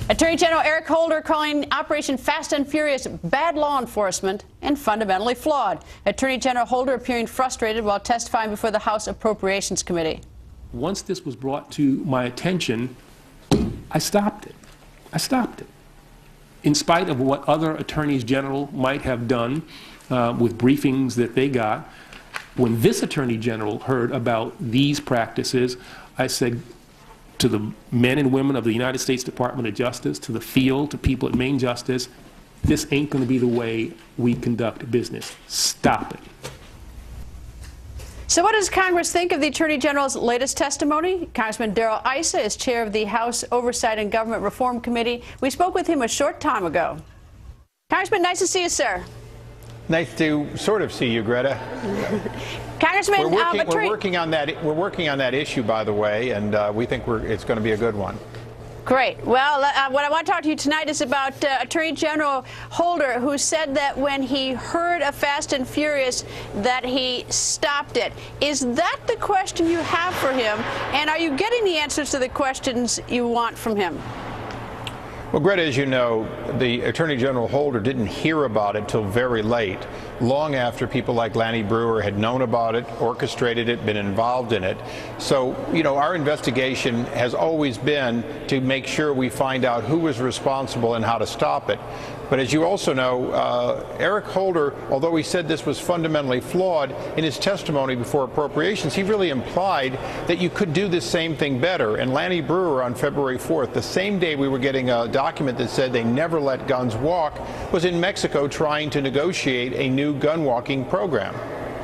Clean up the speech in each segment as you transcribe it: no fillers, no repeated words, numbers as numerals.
Attorney General Eric Holder calling Operation Fast and Furious bad law enforcement and fundamentally flawed. Attorney General Holder appearing frustrated while testifying before the House Appropriations Committee. Once this was brought to my attention, I stopped it. I stopped it. In spite of what other attorneys general might have done with briefings that they got, when this attorney general heard about these practices, I said to the men and women of the United States Department of Justice, to the field, to people at Main Justice, this ain't going to be the way we conduct business. Stop it. So what does Congress think of the Attorney General's latest testimony? Congressman Darrell Issa is chair of the House Oversight and Government Reform Committee. We spoke with him a short time ago. Congressman, nice to see you, sir. Nice to sort of see you, Greta. Congressman, we're working on that issue, by the way, and we think it's going to be a good one. Great. Well, what I want to talk to you tonight is about Attorney General Holder, who said that when he heard of Fast and Furious that he stopped it. Is that the question you have for him? And are you getting the answers to the questions you want from him? Well, Greta, as you know, the Attorney General Holder didn't hear about it till very late, long after people like Lanny Breuer had known about it, orchestrated it, been involved in it. So, you know, our investigation has always been to make sure we find out who was responsible and how to stop it. But as you also know, Eric Holder, although he said this was fundamentally flawed, in his testimony before Appropriations, he really implied that you could do this same thing better. And Lanny Breuer on February 4th, the same day we were getting a document that said they never let guns walk, was in Mexico trying to negotiate a new gun walking program.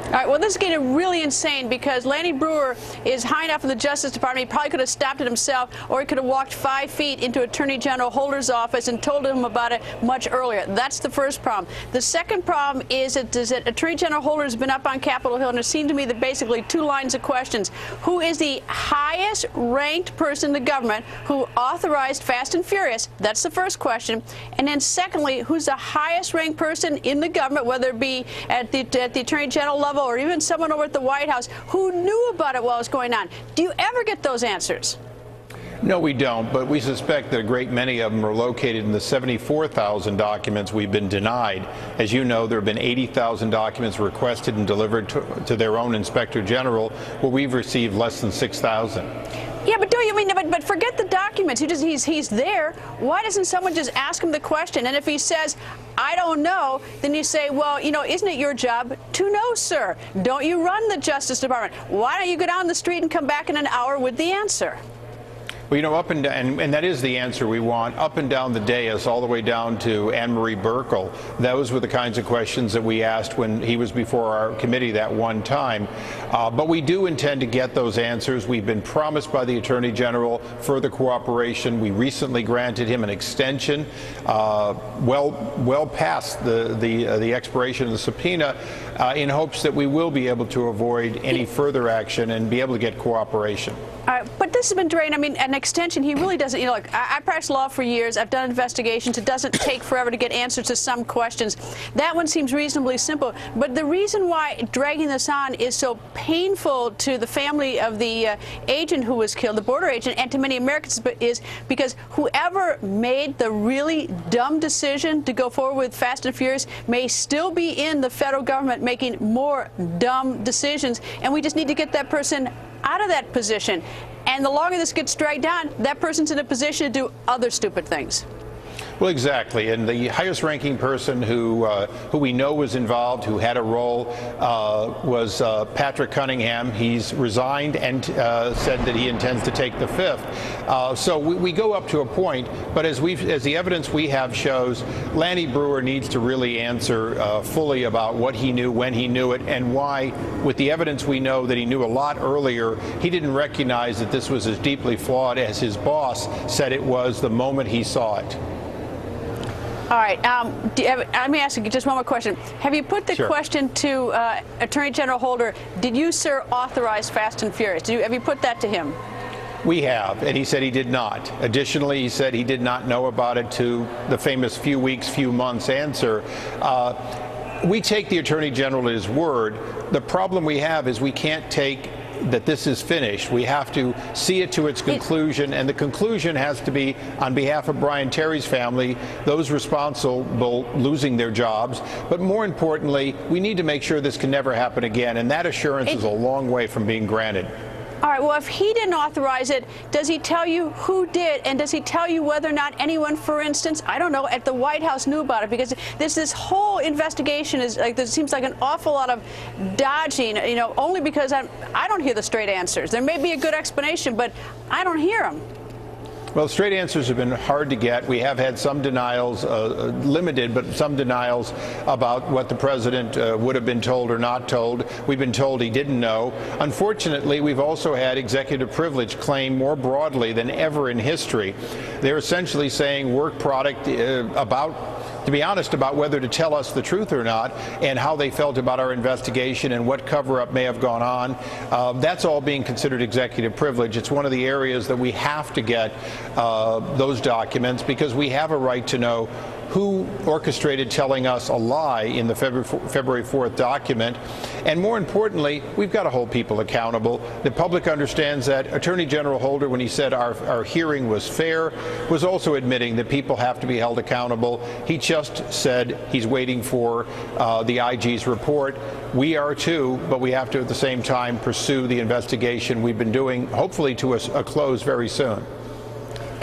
All right, well, this is getting really insane because Lanny Breuer is high enough in the Justice Department, he probably could have stopped it himself, or he could have walked 5 feet into Attorney General Holder's office and told him about it much earlier. That's the first problem. The second problem is that Attorney General Holder has been up on Capitol Hill, and it seemed to me that basically 2 lines of questions. Who is the highest ranked person in the government who authorized Fast and Furious? That's the first question. And then secondly, who's the highest ranked person in the government, whether it be at the Attorney General level or even someone over at the White House, who knew about it while it was going on? Do you ever get those answers? No, we don't, but we suspect that a great many of them are located in the 74,000 documents we've been denied. As you know, there have been 80,000 documents requested and delivered to their own Inspector General, where we've received less than 6,000. Yeah, but but forget the documents. He's there. Why doesn't someone just ask him the question? And if he says, I don't know, then you say, well, you know, isn't it your job to know, sir? Don't you run the Justice Department? Why don't you go down the street and come back in an hour with the answer? Well, you know, up and down, and that is the answer we want, up and down the dais, all the way down to Anne-Marie Burkle. Those were the kinds of questions that we asked when he was before our committee that one time. But we do intend to get those answers. We've been promised by the Attorney General further cooperation. We recently granted him an extension well past the expiration of the subpoena in hopes that we will be able to avoid any further action and be able to get cooperation. But this has been drained. I mean, an extension, he really doesn't, you know, look, I practiced law for years. I've done investigations. It doesn't take forever to get answers to some questions. That one seems reasonably simple. But the reason why dragging this on is so painful to the family of the agent who was killed, the border agent, and to many Americans is because whoever made the really dumb decision to go forward with Fast and Furious may still be in the federal government making more dumb decisions. And we just need to get that person out of that position. And the longer this gets dragged on, that person's in a position to do other stupid things. Well, exactly. And the highest ranking person who we know was involved, who had a role, was Patrick Cunningham. He's resigned and said that he intends to take the fifth. So we go up to a point, but as the evidence we have shows, Lanny Breuer needs to really answer fully about what he knew, when he knew it, and why, with the evidence we know that he knew a lot earlier, he didn't recognize that this was as deeply flawed as his boss said it was the moment he saw it. All right. Let me ask you just one more question. Have you put the question to Attorney General Holder, did you, sir, authorize Fast and Furious? Have you put that to him? We have, and he said he did not. Additionally, he said he did not know about it to the famous few weeks, few months answer. We take the Attorney General at his word. The problem we have is we can't take that this is finished. We have to see it to its conclusion, and the conclusion has to be on behalf of Brian Terry's family, those responsible losing their jobs. But more importantly, we need to make sure this can never happen again, and that assurance is a long way from being granted. All right, well, if he didn't authorize it, does he tell you who did? And does he tell you whether or not anyone, for instance, I don't know, at the White House knew about it? Because this whole investigation is like, there seems like an awful lot of dodging, you know, only because I don't hear the straight answers. There may be a good explanation, but I don't hear them. Well, straight answers have been hard to get. We have had some denials, limited, but some denials about what the president would have been told or not told. We've been told he didn't know. Unfortunately, we've also had executive privilege claimed more broadly than ever in history. They're essentially saying work product to be honest, about whether to tell us the truth or not, and how they felt about our investigation and what cover-up may have gone on. That's all being considered executive privilege. It's one of the areas that we have to get those documents, because we have a right to know who orchestrated telling us a lie in the February 4th document. And more importantly, we've got to hold people accountable. The public understands that. Attorney General Holder, when he said our hearing was fair, was also admitting that people have to be held accountable. He just said he's waiting for the IG's report. We are too, but we have to at the same time pursue the investigation we've been doing, hopefully to a close very soon.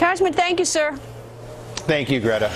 Congressman, thank you, sir. Thank you, Greta.